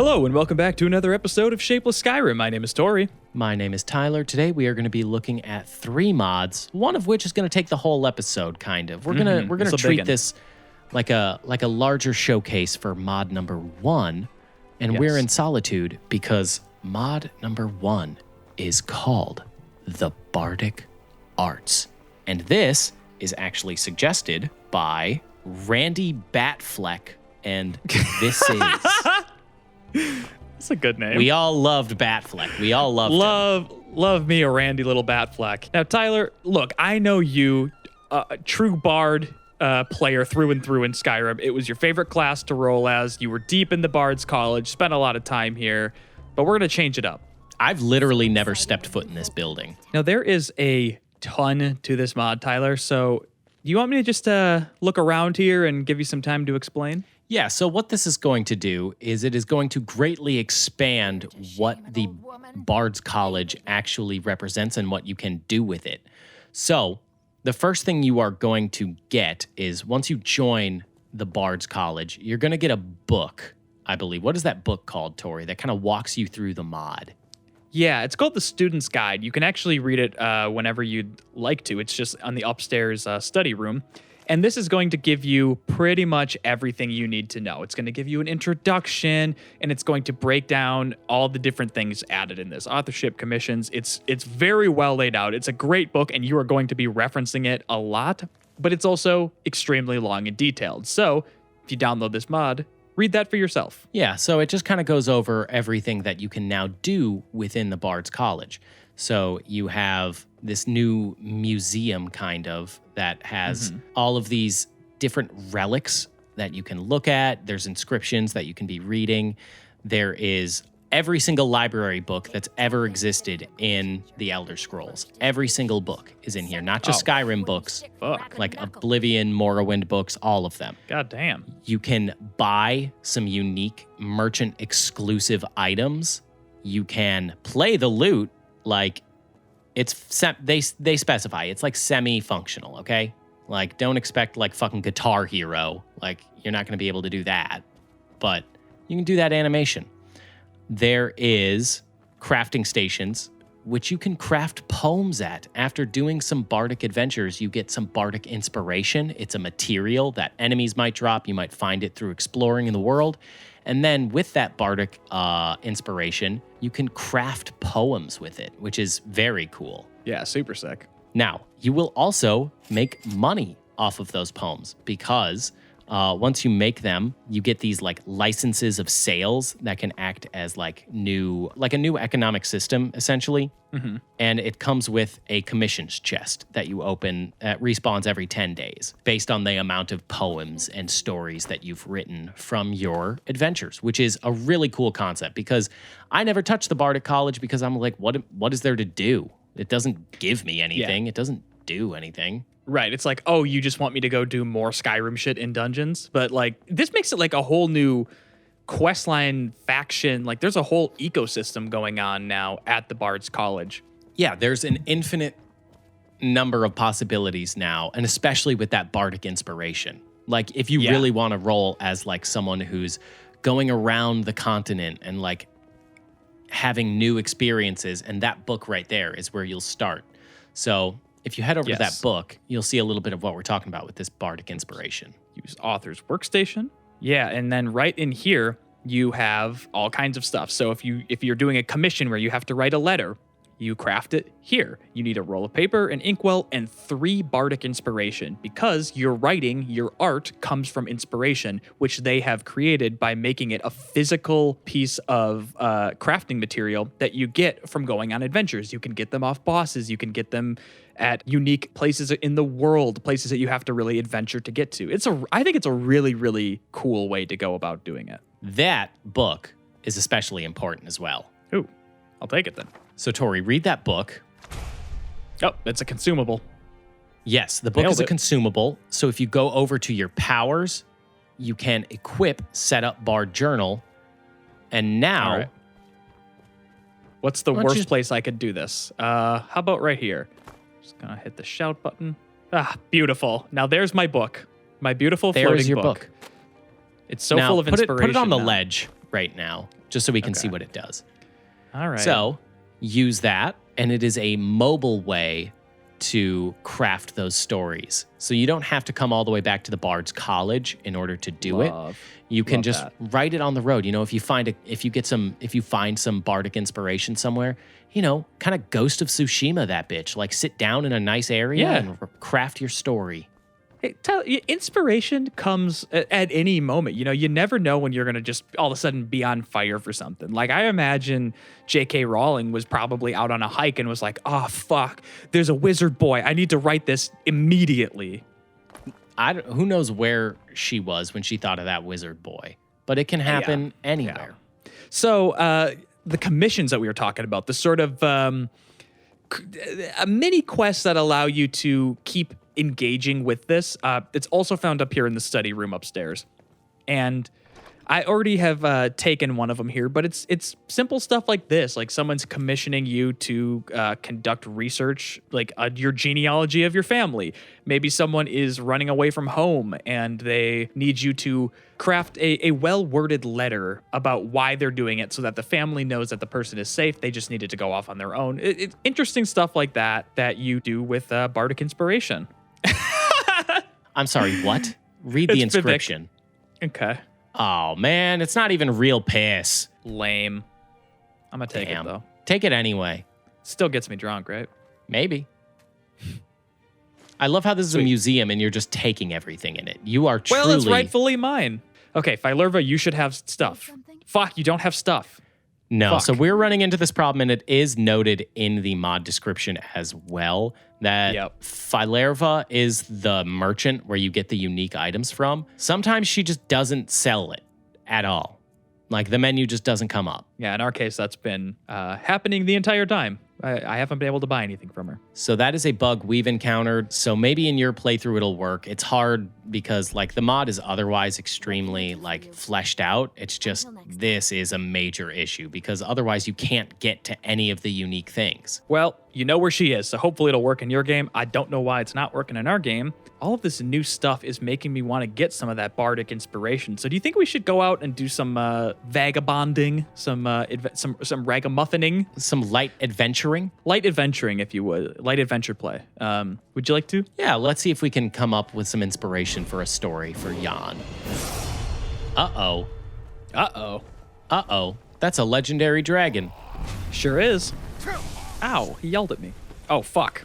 Hello and welcome back to another episode of Shapeless Skyrim. My name is Tori. My name is Tyler. Today we are going to be looking at 3 mods, one of which is going to take the whole episode, kind of. We're gonna treat this like a larger showcase for mod number 1, and we're in solitude because mod number 1 is called the Bardic Arts, and this is actually suggested by Randy Batfleck, and this is. That's a good name. We all loved Batfleck. We all loved him. Love me a randy little Batfleck. Now, Tyler, look, I know you, true bard player through and through in Skyrim. It was your favorite class to roll as. You were deep in the Bard's College, spent a lot of time here, but we're going to change it up. I've literally never stepped foot in this building. Now, there is a ton to this mod, Tyler, so do you want me to just look around here and give you some time to explain? Yeah, so what this is going to do is it is going to greatly expand what the Bard's College actually represents and what you can do with it. So the first thing you are going to get is once you join the Bard's College, you're going to get a book, I believe. What is that book called, Tori, that kind of walks you through the mod? Yeah, it's called the Student's Guide. You can actually read it whenever you'd like to. It's just on the upstairs study room. And this is going to give you pretty much everything you need to know. It's going to give you an introduction, and it's going to break down all the different things added in this. Authorship, commissions, it's very well laid out. It's a great book, and you are going to be referencing it a lot, but it's also extremely long and detailed. So if you download this mod, read that for yourself. Yeah, so it just kind of goes over everything that you can now do within the Bard's College. So you have this new museum kind of that has all of these different relics that you can look at. There's inscriptions that you can be reading. There is every single library book that's ever existed in the Elder Scrolls. Every single book is in here, not just Skyrim books, like Oblivion, Morrowind books, all of them. God damn. You can buy some unique merchant exclusive items. You can play the loot like they specify it's like semi-functional, okay? Like don't expect like fucking Guitar Hero. Like you're not going to be able to do that, but you can do that animation. There is crafting stations, which you can craft poems at. After doing some bardic adventures, you get some bardic inspiration. It's a material that enemies might drop. You might find it through exploring in the world. And then with that bardic inspiration, you can craft poems with it, which is very cool. Yeah, super sick. Now, you will also make money off of those poems because once you make them, you get these like licenses of sales that can act as a new economic system, essentially. Mm-hmm. And it comes with a commissions chest that you open that respawns every 10 days based on the amount of poems and stories that you've written from your adventures, which is a really cool concept because I never touched the Bardic College because I'm like, what is there to do? It doesn't give me anything. Yeah. It doesn't do anything. Right. It's like, oh, you just want me to go do more Skyrim shit in dungeons? But like, this makes it like a whole new questline faction. Like there's a whole ecosystem going on now at the Bard's College. Yeah, there's an infinite number of possibilities now, and especially with that bardic inspiration. Like if you really want to roll as like someone who's going around the continent and like having new experiences, and that book right there is where you'll start. So if you head over to that book, you'll see a little bit of what we're talking about with this bardic inspiration. Use author's workstation. Yeah, and then right in here, you have all kinds of stuff. So if you're doing a commission where you have to write a letter, you craft it here. You need a roll of paper, an inkwell, and 3 bardic inspiration because your writing, your art comes from inspiration, which they have created by making it a physical piece of crafting material that you get from going on adventures. You can get them off bosses. You can get them at unique places in the world, places that you have to really adventure to get to. I think it's a really, really cool way to go about doing it. That book is especially important as well. Ooh, I'll take it then. So, Tori, read that book. Oh, it's a consumable. Yes, the book is a consumable. So if you go over to your powers, you can equip Setup Bard Journal. And now... Right. What's the worst place I could do this? How about right here? Just gonna hit the shout button. Ah, beautiful. Now there's my book. My beautiful floating book. It's so full of inspiration. Put it on the ledge. right now, just so we can see Okay. what it does. All right. So use that, and it is a mobile way to craft those stories. So you don't have to come all the way back to the Bard's College in order to do it. You can Love just that. write it on the road. You know, if you find some Bardic inspiration somewhere, you know, kind of Ghost of Tsushima that bitch. Like sit down in a nice area Yeah. and craft your story. Hey, inspiration comes at any moment. You know, you never know when you're going to just all of a sudden be on fire for something. Like, I imagine J.K. Rowling was probably out on a hike and was like, oh, fuck, there's a wizard boy. I need to write this immediately. Who knows where she was when she thought of that wizard boy, but it can happen anywhere. So the commissions that we were talking about, the sort of a mini quests that allow you to keep engaging with this. It's also found up here in the study room upstairs. And I already have taken one of them here, but it's simple stuff like this. Like someone's commissioning you to conduct research, like your genealogy of your family. Maybe someone is running away from home and they need you to craft a well-worded letter about why they're doing it so that the family knows that the person is safe. They just needed to go off on their own. It's interesting stuff like that you do with Bardic Inspiration. I'm sorry, what? Read the It's inscription. Okay. Oh, man, it's not even real piss. Lame. I'm going to take it, though. Take it anyway. Still gets me drunk, right? Maybe. I love how this is a Sweet. museum and you're just taking everything in it. You are truly... Well, it's rightfully mine. Okay, Philurva, you should have stuff. Fuck, you don't have stuff. No, Fuck. so we're running into this problem, and it is noted in the mod description as well that Philurva is the merchant where you get the unique items from. Sometimes she just doesn't sell it at all. Like, the menu just doesn't come up. Yeah, in our case, that's been happening the entire time. I haven't been able to buy anything from her. So that is a bug we've encountered. So maybe in your playthrough it'll work. It's hard because like the mod is otherwise extremely like fleshed out. It's just this is a major issue because otherwise you can't get to any of the unique things. Well, you know where she is, so hopefully it'll work in your game. I don't know why it's not working in our game. All of this new stuff is making me want to get some of that Bardic inspiration. So do you think we should go out and do some vagabonding, some ragamuffining? Some light adventuring? Light adventuring, if you would. Light adventure play. Would you like to? Yeah, let's see if we can come up with some inspiration for a story for Jan. Uh-oh. Uh-oh. Uh-oh. That's a legendary dragon. Sure is. Ow, he yelled at me. Oh, fuck.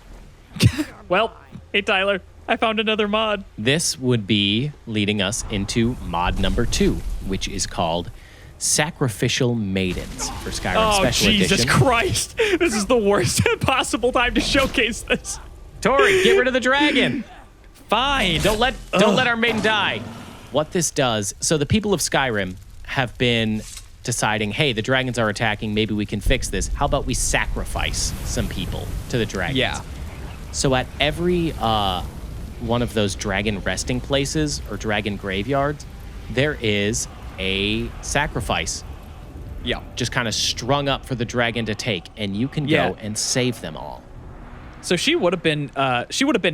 Well, hey, Tyler. I found another mod. This would be leading us into mod number 2, which is called Sacrificial Maidens for Skyrim Special Edition. Jesus Christ. This is the worst possible time to showcase this. Tori, get rid of the dragon. Fine. Don't let our maiden die. What this does, so the people of Skyrim have been deciding, hey, the dragons are attacking, maybe we can fix this. How about we sacrifice some people to the dragons? Yeah. So at every one of those dragon resting places or dragon graveyards, there is a sacrifice. Yeah. Just kind of strung up for the dragon to take, and you can go and save them all. So she would have been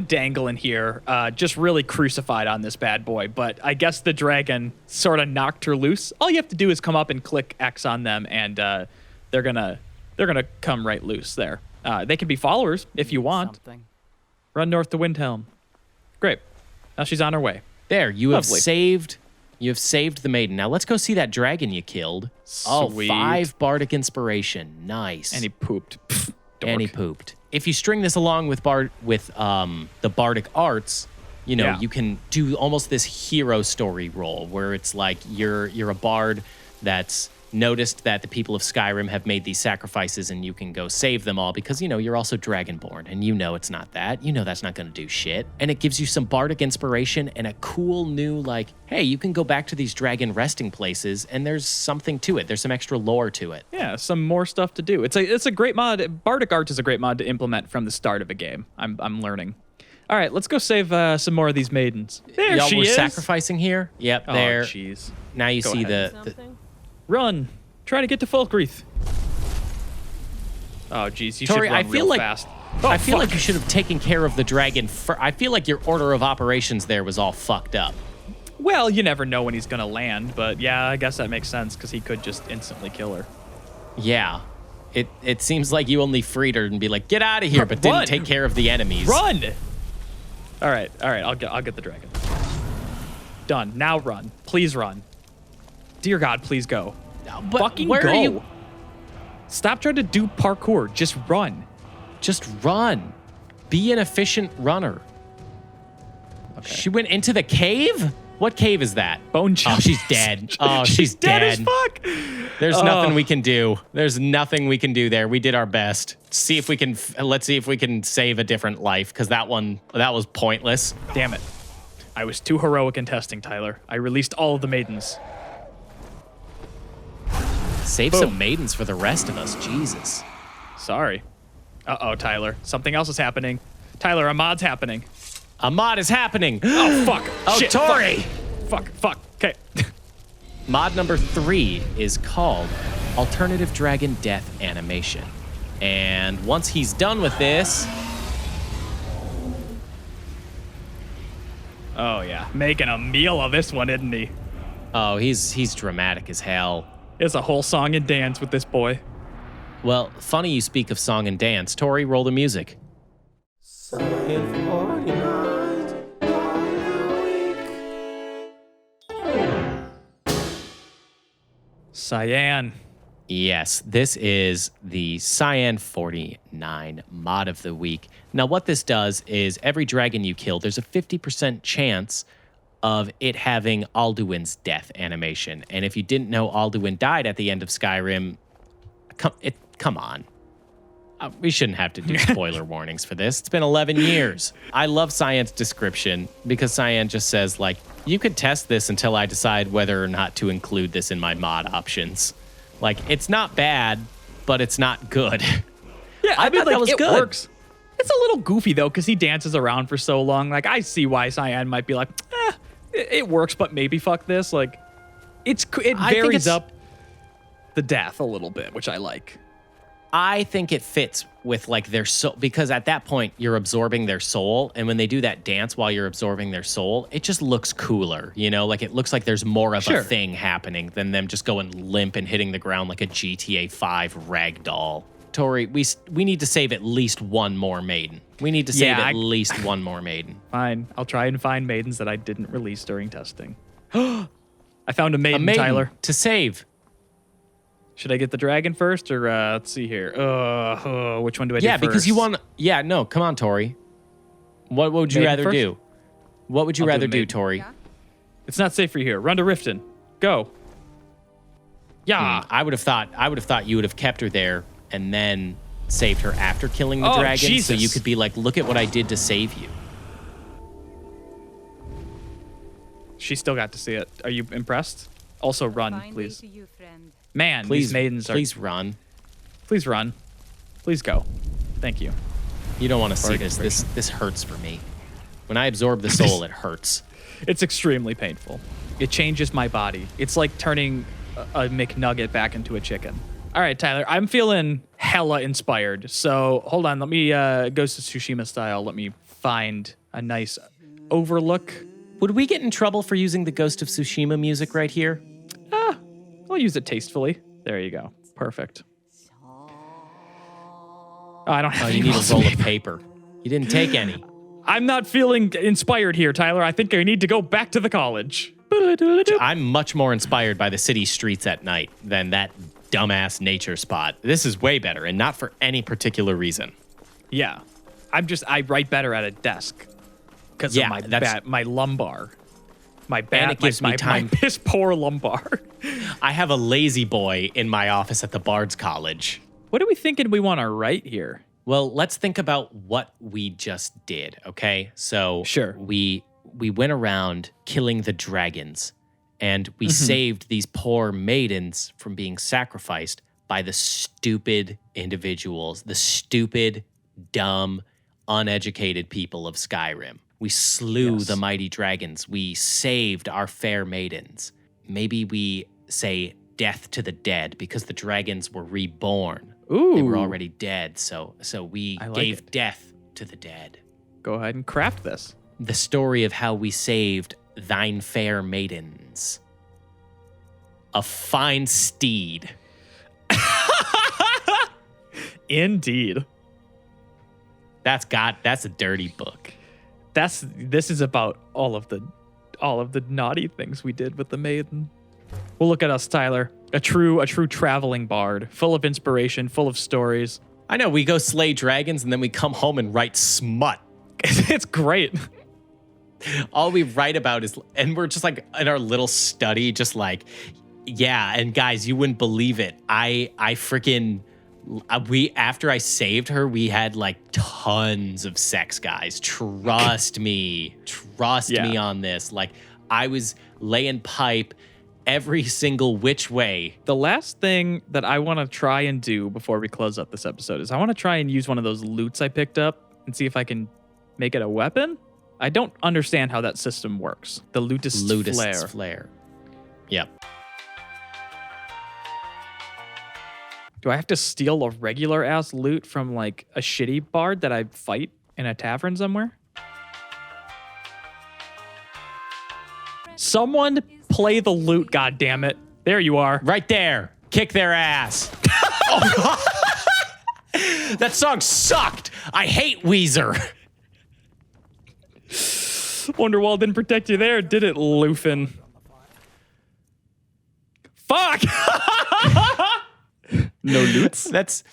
dangling here, just really crucified on this bad boy. But I guess the dragon sort of knocked her loose. All you have to do is come up and click X on them, and they're gonna come right loose there. They can be followers if you want. Run north to Windhelm. Great. Now she's on her way. There, you Lovely. have saved the maiden. Now let's go see that dragon you killed. Sweet. Oh, 5 Bardic inspiration. Nice. And he pooped. Pfft, And he dork. pooped. If you string this along with the Bardic arts, you know, you can do almost this hero story role where it's like you're a bard that's noticed that the people of Skyrim have made these sacrifices and you can go save them all because, you know, you're also dragonborn and you know it's not that. You know that's not going to do shit. And it gives you some Bardic inspiration and a cool new, like, hey, you can go back to these dragon resting places and there's something to it. There's some extra lore to it. Yeah, some more stuff to do. It's a great mod. Bardic Art is a great mod to implement from the start of a game. I'm learning. All right, let's go save some more of these maidens. There Y'all she were is. sacrificing here? Yep, there. Oh, jeez. Now you Go see ahead. the Run. Try to get to Folkreath. Oh, jeez. You Tori, should run I feel real like fast. I feel like you should have taken care of the dragon. I feel like your order of operations there was all fucked up. Well, you never know when he's going to land, but yeah, I guess that makes sense because he could just instantly kill her. Yeah. It seems like you only freed her and be like, get out of here, but didn't take care of the enemies. Run! All right, I'll get the dragon. Done. Now run. Please run. Dear God, please go. But fucking where go. are you? Stop trying to do parkour. Just run. Just run. Be an efficient runner. Okay. She went into the cave? What cave is that? Bone Oh, chunk. she's dead. Oh, she's dead as fuck. There's nothing we can do. There's nothing we can do there. We did our best. Let's see if we can save a different life, because that was pointless. Damn it. I was too heroic in testing, Tyler. I released all of the maidens. Save some maidens for the rest of us. Jesus. Sorry. Uh-oh, Tyler. Something else is happening. Tyler, a mod's happening. A mod is happening. Oh, fuck. Oh, Shit, Tori. Fuck. Okay. Mod number 3 is called Alternative Dragon Death Animation. And once he's done with this... Oh, yeah. Making a meal of this one, isn't he? Oh, he's dramatic as hell. It's a whole song and dance with this boy. Well, funny you speak of song and dance. Tori, roll the music. Cyan. Yes, this is the Cyan 49 mod of the week. Now, what this does is every dragon you kill, there's a 50% chance of it having Alduin's death animation. And if you didn't know Alduin died at the end of Skyrim, come on. We shouldn't have to do spoiler warnings for this. It's been 11 years. I love Cyan's description because Cyan just says, like, you could test this until I decide whether or not to include this in my mod options. Like, it's not bad, but it's not good. Yeah, I mean, thought that was it good. works. It's a little goofy, though, because he dances around for so long. Like, I see why Cyan might be like, it works, but maybe fuck this. Like, it varies up the death a little bit, which I like. I think it fits with like their soul, because at that point you're absorbing their soul, and when they do that dance while you're absorbing their soul, it just looks cooler, you know? Like it looks like there's more of a thing happening than them just going limp and hitting the ground like a GTA 5 ragdoll. Tori, we need to save at least one more maiden. We need to save at least one more maiden. Fine. I'll try and find maidens that I didn't release during testing. I found a maiden, Tyler. To save. Should I get the dragon first, or let's see here. Which one do I do first? Yeah, because you want... Yeah, no, come on, Tori. What would you rather do? What would you rather do, Tori? Yeah. It's not safe for you here. Run to Riften. Go. Yeah. I would have thought you would have kept her there and then saved her after killing the dragon. Jesus. So you could be like, look at what I did to save you. She still got to see it. Are you impressed? Also, run, Fine please. day to you, friend. Man, Please, these maidens are... Please run. Please run. Please go. Thank you. You don't want to see Bardic this. version. This hurts for me. When I absorb the soul, it hurts. It's extremely painful. It changes my body. It's like turning a McNugget back into a chicken. All right, Tyler, I'm feeling hella inspired. So hold on, let me Ghost of Tsushima style. Let me find a nice overlook. Would we get in trouble for using the Ghost of Tsushima music right here? I'll use it tastefully. There you go. Perfect. Oh, I don't have any You need rolls a roll of of paper. You didn't take any. I'm not feeling inspired here, Tyler. I think I need to go back to the college. I'm much more inspired by the city streets at night than that dumbass nature spot. This is way better, and not for any particular reason. Yeah. I write better at a desk because of my lumbar. And it gives me time. My piss poor lumbar. I have a lazy boy in my office at the Bard's College. What are we thinking we want to write here? Well, let's think about what we just did, okay? So Sure. we went around killing the dragons, and we saved these poor maidens from being sacrificed by the stupid individuals, the stupid, dumb, uneducated people of Skyrim. We slew the mighty dragons. We saved our fair maidens. Maybe we say death to the dead because the dragons were reborn. Ooh. They were already dead, so we gave death to the dead. Go ahead and craft this. The story of how we saved thine fair maidens. A fine steed. Indeed. That's a dirty book. This is about all of the naughty things we did with the maiden. Well, look at us, Tyler. A true traveling bard, full of inspiration, full of stories. I know, we go slay dragons and then we come home and write smut. It's great. All we write about is, and we're just like in our little study, just like, yeah, and guys, you wouldn't believe it. After I saved her, we had like tons of sex, guys. Trust me on this. Like, I was laying pipe every single which way. The last thing that I want to try and do before we close up this episode is I want to try and use one of those loots I picked up and see if I can make it a weapon. I don't understand how that system works. The Ludist's Flare. Yep. Do I have to steal a regular ass loot from like a shitty bard that I fight in a tavern somewhere? Someone play the loot, goddammit. There you are. Right there. Kick their ass. Oh, that song sucked. I hate Weezer. Wonderwall didn't protect you there, did it, Lufin? Fuck! No loots? That's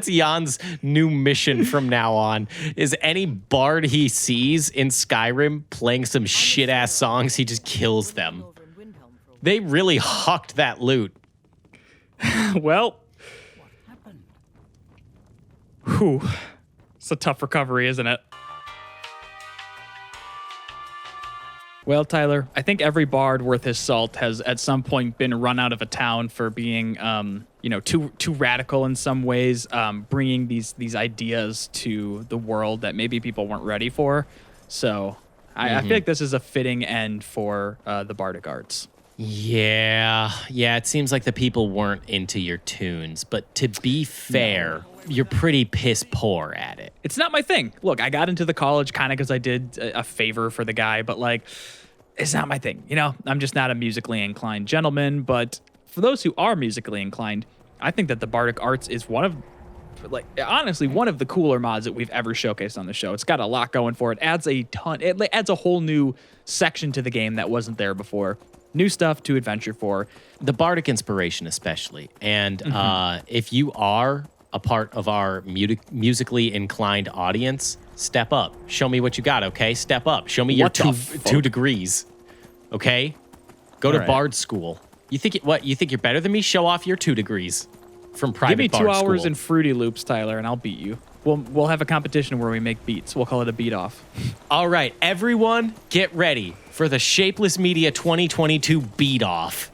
Jan's new mission from now on. Is any bard he sees in Skyrim playing some shit ass songs, he just kills them. They really hucked that loot. Well, whew. It's a tough recovery, isn't it? Well, Tyler, I think every bard worth his salt has at some point been run out of a town for being, too radical in some ways, bringing these ideas to the world that maybe people weren't ready for. So I feel like this is a fitting end for the Bardic arts. Yeah, it seems like the people weren't into your tunes, but to be fair, you're pretty piss poor at it. It's not my thing. Look, I got into the college kind of because I did a favor for the guy, but like, it's not my thing. You know, I'm just not a musically inclined gentleman. But for those who are musically inclined, I think that the Bardic arts is one of the cooler mods that we've ever showcased on the show. It's got a lot going for it. It adds a whole new section to the game that wasn't there before. New stuff to adventure for. The Bardic inspiration especially. And if you are a part of our musically inclined audience, step up. Show me what you got, okay? Step up. Show me your two degrees, okay? Go to Bard school. You think you're better than me? Show off your 2 degrees from private Bard school. Give me 2 hours in Fruity Loops, Tyler, and I'll beat you. We'll have a competition where we make beats. We'll call it a beat off. All right, everyone, get ready for the Shapeless Media 2022 beat off.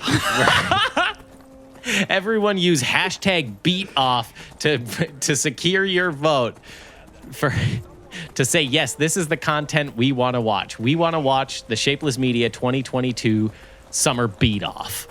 Everyone use hashtag beat off to secure your vote to say, yes, this is the content we want to watch. We want to watch the Shapeless Media 2022 summer beat off.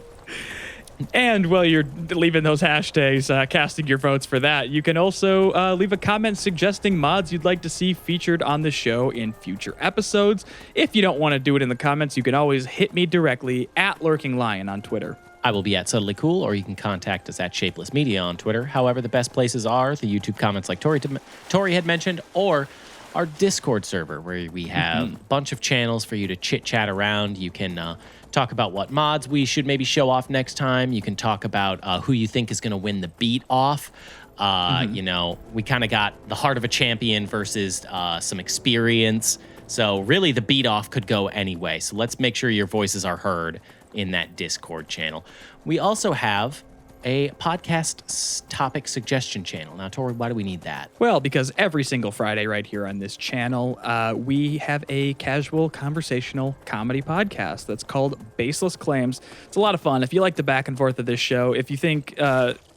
And while you're leaving those hashtags, casting your votes for that, you can also leave a comment suggesting mods you'd like to see featured on the show in future episodes. If you don't want to do it in the comments, you can always hit me directly at Lurking Lion on Twitter. I will be at Subtly Cool, or you can contact us at Shapeless Media on Twitter. However, the best places are the YouTube comments like Tori had mentioned, or our Discord server, where we have a bunch of channels for you to chit-chat around. You can talk about what mods we should maybe show off next time. You can talk about who you think is going to win the beat off. You know, we kind of got the heart of a champion versus some experience. So really the beat off could go any way. So let's make sure your voices are heard in that Discord channel. We also have a podcast topic suggestion channel. Now, Tori, why do we need that? Well, because every single Friday right here on this channel, we have a casual conversational comedy podcast that's called Baseless Claims. It's a lot of fun. If you like the back and forth of this show, if you think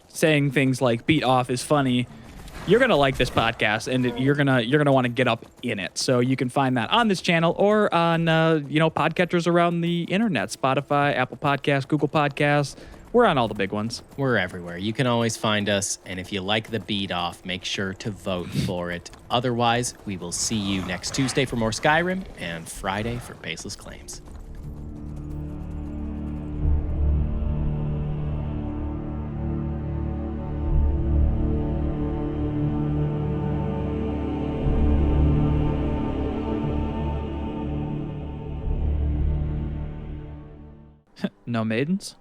saying things like beat off is funny, you're going to like this podcast, and you're going to want to get up in it. So you can find that on this channel or on podcatchers around the internet, Spotify, Apple Podcasts, Google Podcasts, We're on all the big ones. We're everywhere. You can always find us. And if you like the beat off, make sure to vote for it. Otherwise, we will see you next Tuesday for more Skyrim and Friday for Baseless Claims. No maidens?